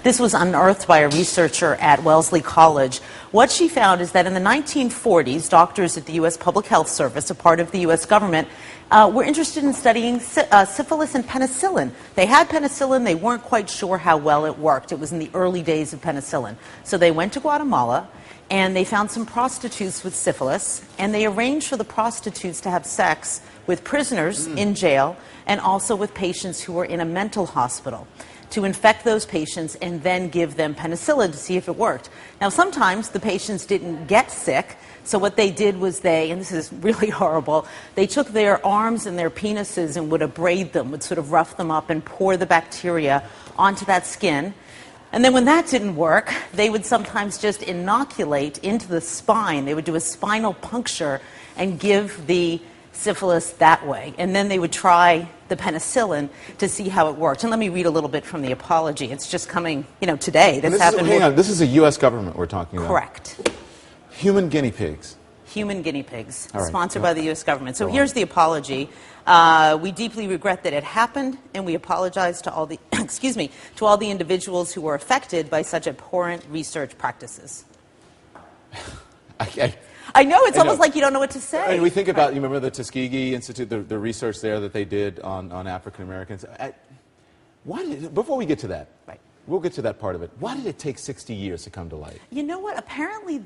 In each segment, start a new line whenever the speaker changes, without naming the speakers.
This was unearthed by a researcher at Wellesley College. What she found is that in the 1940s, doctors at the U.S. Public Health Service, a part of the U.S. government, were interested in studying syphilis and penicillin. They had penicillin. They weren't quite sure how well it worked. It was in the early days of penicillin. So they went to Guatemala, and they found some prostitutes with syphilis, and they arranged for the prostitutes to have sex with prisoners in jail and also with patients who were in a mental hospital, to infect those patients and then give them penicillin to see if it worked. Now, sometimes the patients didn't get sick, so what they did was and this is really horrible, they took their arms and their penises and would abrade them, would sort of rough them up and pour the bacteria onto that skin. And then when that didn't work, they would sometimes just inoculate into the spine. They would do a spinal puncture and give the syphilis that way. And then they would try the penicillin to see how it worked. And let me read a little bit from the apology. It's just coming, today.
Hang on, this is a U.S. government we're talking about.
Correct.
Human guinea pigs.
Human guinea pigs,
All right.
sponsored by the U.S. government. So
Go
here's
on.
the apology. We deeply regret that it happened, and we apologize to all the, to all the individuals who were affected by such abhorrent research practices. I know, it's almost like you don't know what to say.
And we think about, you remember the Tuskegee Institute, the research there that they did on African Americans. Before we get to that,
right.
We'll get to that part of it. Why did it take 60 years to come to light?
You know what? Apparently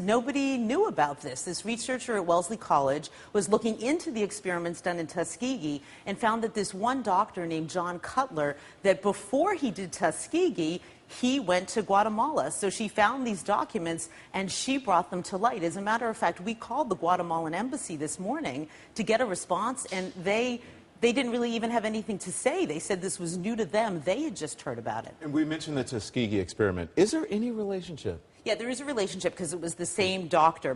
nobody knew about this. This researcher at Wellesley College was looking into the experiments done in Tuskegee and found that this one doctor named John Cutler, that before he did Tuskegee, he went to Guatemala. So she found these documents and she brought them to light. As a matter of fact, we called the Guatemalan embassy this morning to get a response, and they didn't really even have anything to say. They said this was new to them. They had just heard about it.
And we mentioned the Tuskegee experiment. Is there any relationship?
Yeah, there is a relationship because it was the same doctor.